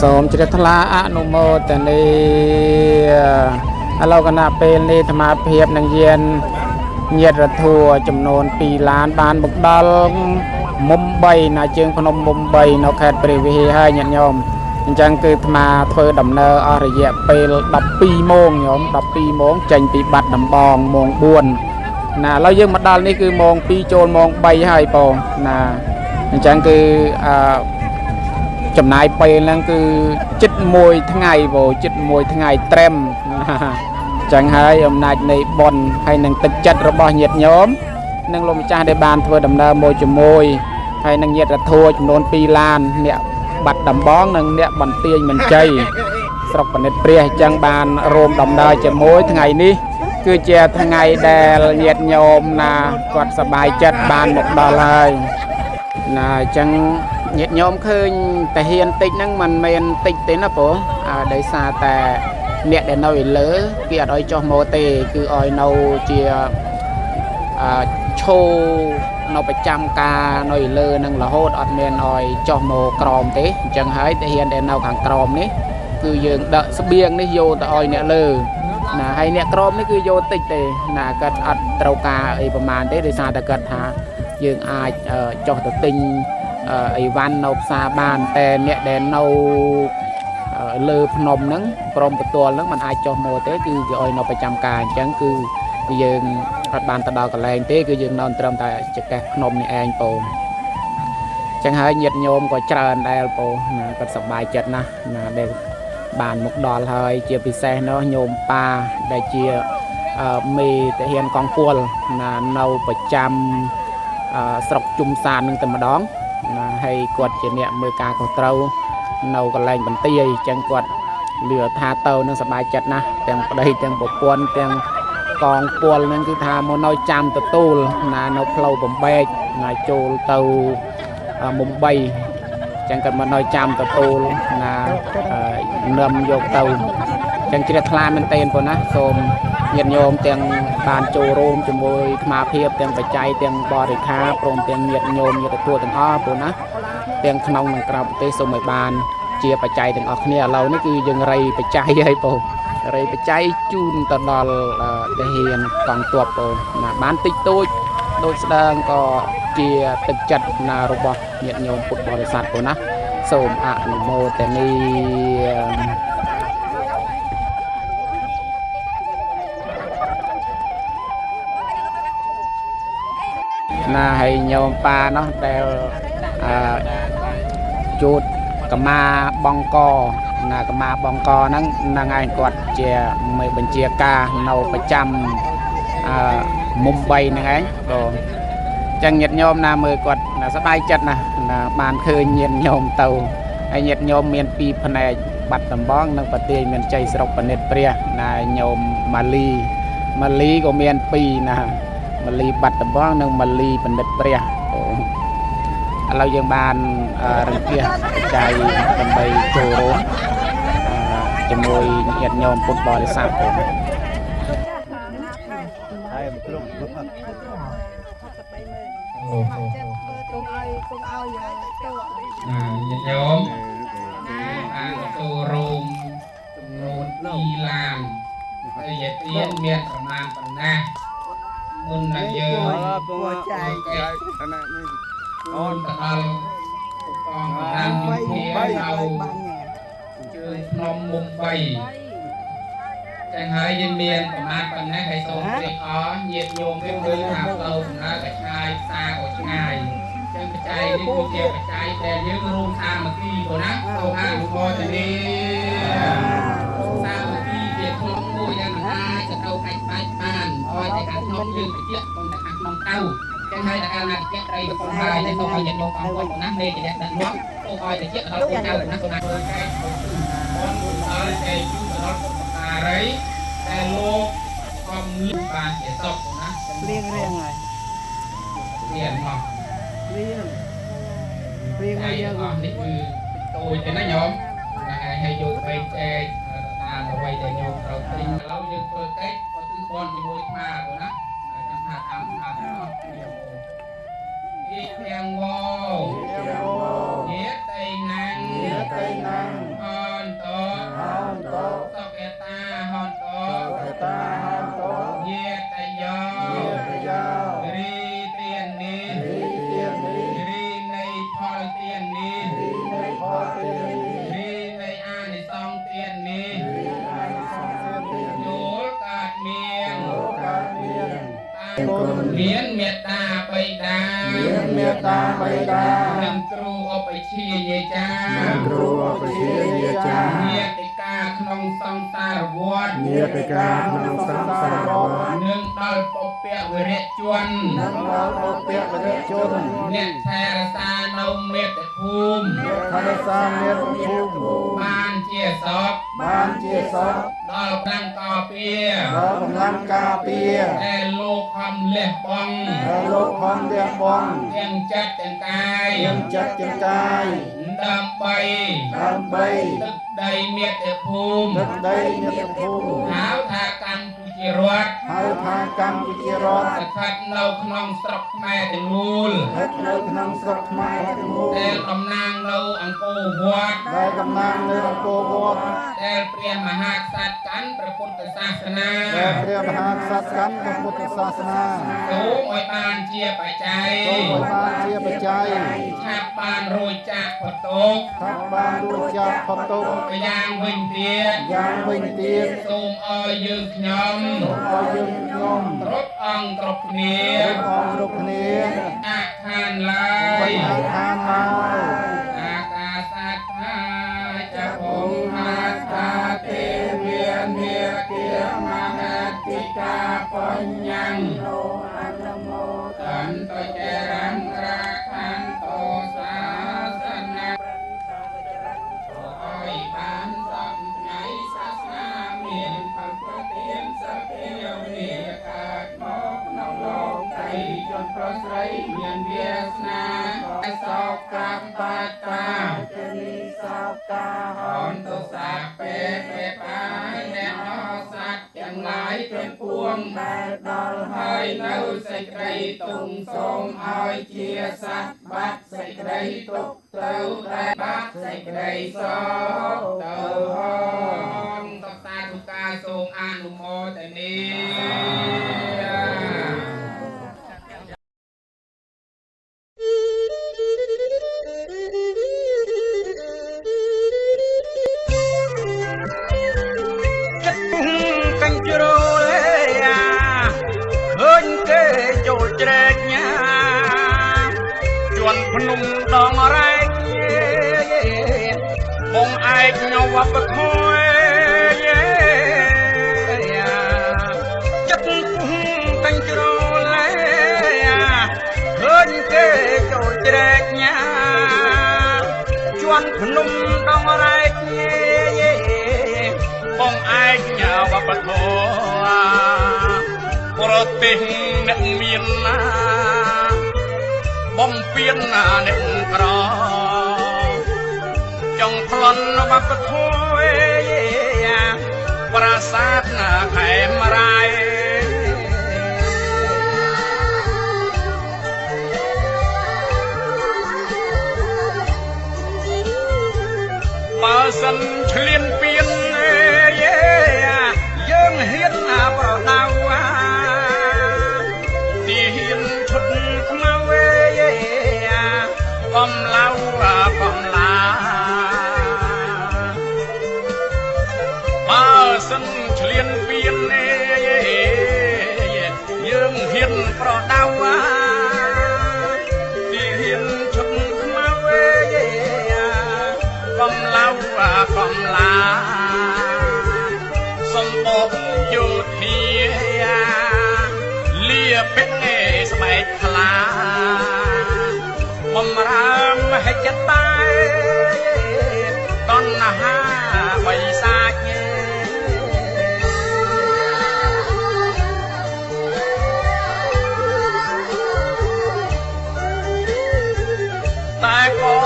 សូមជ្រាបថ្លាអនុមោទនីឥឡូវគណៈពេលនេះអាត្មាភាពនឹងយានញាតិរដ្ឋัวចំនួន2ឡានបានមកដល់មុំ3ណាជើងភ្នំមុំ3នៅខេត្តព្រះវិហារហើយញាតិញោមអញ្ចឹងគឺអាត្មាធ្វើដំណើរអស់រយៈពេល12ម៉ោងញោម12ម៉ោងចេញពីបាត់ដំបងម៉ោង4ណាឥឡូវយើងមកដល់នេះគឺម៉ោង2ចូលម៉ោង3ហើយបងណាអញ្ចឹងគឺចំណាយពេលហ្នឹងគឺជិត1ថ្ងៃបងជិត1ថ្ងៃត្រឹមចឹងហើយអំណាចនៃបុណ្យហើយនឹងទឹកចិត្តរបស់ញាតិញោមនិងលោកម្ចាស់ដែលបានធ្វើដំណើរមកជាមួយហើយនឹងញាតិរដ្ឋัวចំនួន2ឡានអ្នកបាត់ដំបងនិងអ្នកបន្ទាយមានជ័យស្រុកប៉និតព្រះចឹងបានរួមដំណើរជាមួយថ្ងៃនេះគឺជាថ្ងៃដែលញាតិញោមណាគាត់សប្បាយចិត្តបានមកដល់ហើយណាអញ្ចឹងញាតិញោមឃើញតាហ៊ានតិចហ្នឹងមិនមែនតិចទេណាព្រោះដោយសារតែអ្នកដែលនៅឯលើគេអត់ឲ្យចុះមកទេគឺឲ្យនៅជាឈោនៅប្រចាំការនៅឯលើនឹងរហូតអត់មានឲ្យចុះមកក្រោមទេអញ្ចឹងហើយតាហ៊ានដែលនៅខាងក្រោមនេះគឺយើងដឹកស្បៀងនេះយកទៅឲ្យអ្នកលើណាហើយអ្នកក្រោមនេះគឺយកតិចទេណាគាត់អត់ត្រូវការអីប្រមាណទេដោយសារតែគាត់ថាយើងអាចចុះទៅទិញអីវ៉ាន់នៅផ្សារបានតែអ្នកដែលនៅលើភ្នំហ្នឹងព្រមបន្ទាល់ហ្នឹងมันអាចចុះមកទេគឺគេឲ្យនៅប្រចាំការអញ្ចឹងគឺយើងអត់បានទៅដល់កន្លែងទេគឺយើងនៅត្រឹមតែចកេះភ្នំនេះឯងបងអញ្ចឹងហើយញាតិញោមក៏ច្រើនដែរបងណាគាត់សប្បាយចិត្តណាស់ណាដែលបានមកដល់ហើយជាពិសេសនោះញោមប៉ាដែលជាមេតាហ៊ានកងពលណានៅប្រចាំស្រុកជុំសាននឹងតែម្ដងណាហើយគាត់ជាអ្នកមើលការខុសត្រូវនៅកន្លែងបន្ទាយអញ្ចឹងគាត់លឺថាទៅនឹងសប្បាយចិត្តណាស់ទាំងប្តីទាំងប្រពន្ធទាំងកងពលនឹងគឺថាមកនៅចាំទទួលណានៅផ្លូវបំបែកណាចូលទៅមុំ3អញ្ចឹងគាត់មកនៅចាំទទួលណានឹមយកទៅអញ្ចឹងជ្រះថ្លាមែនទែនប៉ុណ្ណាសូមញាតិញោមទាំងបានចូលរួមជាមួយអាត្មាភាពទាំងបច្ច័យទាំងបរិខាព្រមទាំងញាតិញោមញាតិទទួលទាំងអស់ប៉ុណ្ណាទាំងក្នុងនិងក្រៅប្រទេសសូមឲ្យបានជាបច្ច័យទាំងអស់គ្នាឥឡូវនេះគឺយើងរៃបច្ច័យហើយបងរៃបច្ច័យជូនទៅដល់ទាហានកងទ័ពបងណាបានតិចតួចដូចស្ដើងក៏ជាទឹកចិត្តណារបស់ញាតិញោមពុទ្ធបរិស័ទបងណាសូមអនុមោទនីណាហើយញោមប៉ានោះដែលជូតកម្មាបងកណាកម្មាបងកហ្នឹងនឹងឯងគាត់ជាមេបញ្ជាការនៅប្រចាំមុំ3ហ្នឹងឯងបងចឹងញាតិញោមណាមើលគាត់សប្បាយចិត្តណាបានឃើញញាតិញោមទៅហើយញាតិញោមមាន2ផ្នែកបាត់ដំបងនិងប្រទេសមានជ័យស្រុកប៉និតព្រះណាញោមម៉ាលីក៏មាន2ណាម៉ាលីបាត់ដំបងនិងម៉ាលីប៉និតព្រះឥឡូវយើងបានរំភាសបច្ច័យដើម្បីចូលរួមជាមួយញាតិញោមពុទ្ធបរិស័ទខ្ញុំហើយមកគ្រប់ញាតិញោមបានចូលរួមចំនួន2ឡានហើយយាយទៀនមានប្រមាណប៉ុណ្ណាមុននឹងយើងអូនទៅដល់ឧបករណ៍តាមយុធានៅជើងភ្នំមុំ3ចឹងហើយយើងមានប្រមាណប៉ុណ្ណេះហើយសូមជម្រាបអរញាតិញោមវិញមើលថាផ្លូវដំណើរក៏ឆ្ងាយផ្សារក៏ឆ្ងាយចឹងបច្ច័យនេះគឺជាបច្ច័យដែលយើងរួមសាមគ្គីព្រោះណាសូមអនុមោទនាសាមគ្គីជាក្នុងមួយដែលមិនអាចទៅកាច់បាច់បានឲ្យតែខាងក្នុងយើងតិចcònតែខាងក្នុងទៅចឹងហើយតែកាលណាតិចត្រីក៏ផងហើយតែសូមឲ្យញាតិញោមផងគាត់ណាមេជាអ្នកដឹកនាំសូមឲ្យតិចដល់កូនចៅណាសូមឲ្យកែបនដល់តែយូរដល់អារីតែលោកខំលឹកបានជាសុខណារៀងហើយរៀងមករៀងឲ្យយើងអស់នេះគឺតូចទេណាញោមហើយយកទៅចែកតាមអ្វីដែលញោមត្រូវទិញឥឡូវយើងធ្វើកិច្ចក៏គឺបនជាមួយស្មាបងណាចាំថាតាមអត់ពីទាំងវោញាតៃណាំងអ គុណមានមេត្តាបិតាមានមេត្តាបិតានិងគ្រូឧបជាយាចានិងគ្រូឧបជាយាចាញាតិកាក្នុងសង្សារវត្តញាតិកាក្នុងសង្សារវត្តនិងដល់ពពៈវិរៈជននិងដល់ពពៈវិរៈជនអ្នកថែរក្សានៅមេត្តាភូមិអ្នកថែរក្សាមេត្តាភូមិបានជាសពដល់កម្លាំងការពារតែលោកខំលះបង់ទាំងចិត្តទាំងកាយដើម្បីទឹកដីមាតុភូមិហៅថាកម្ពុជារដ្ឋស្ថិតនៅក្នុងស្រុកខ្មែរទាំងមូលដែលតំណាងនៅអង្គរវត្តដែលព្រះមហាក្សត្រកាន់ព្រះពុទ្ធសាសនាសូមឲ្យបានជាបច្ច័យឆាប់បានរួចចាកផុតទុក្ខយ៉ាងវិញទៀតសូមឲ្យយើងខ្ញុំគ្រប់អង្គគ្រប់គ្នាអខានឡើយអាកាសាថាចពុំហាតាទេវានិគាមហតិកាបញ្ញំអនុមោទន្តុចរន្តរាខន្តុសាសនាឲ្យបានសំថ្ងៃសាសនាមានផលប្រទានសព្វាវិកើតមកក្នុងលោកដីជនប្រុសស្រីមានវាសនាសោកកម្មបាតាសោកាហន្តសាពេបាយអ្នកអសត្វទាំងឡាយទាំងពួងដែលដល់ហើយនៅសេចក្តីទុំសូមឲ្យជាសត្វបាត់សេចក្តីទុក្ខទៅតែបាត់សេចក្តីសោកទៅហងតតាទុកាសូមអនុមោទនាភ្នំដងរែកបងឯកញវបធម៌ចិត្តតាំងជ្រលែឃើញគេចូលជ្រែកញ៉ាជន់ភ្នំដងរែកបងឯកញវបធម៌ប្រទេសអ្នកមានណាបំពេញអ្នកក្រចង់ប្លន់វប្បធម៌ប្រាសាទខេមរាយបើសិនឆ្លៀនពៀនយើងហ៊ានប្រដៅទីហ៊ានឈុតខ្មៅកំឡៅកំឡាបើសិនឆ្លៀនពៀនយើងហ៊ានប្រដៅទីហ៊ានឈុតខ្មៅកំឡៅកំឡាសំបកយោធាលាពេកស្បែកខ្លាបំរើមហិច្ឆតាតណ្ហាបិសាចតែក៏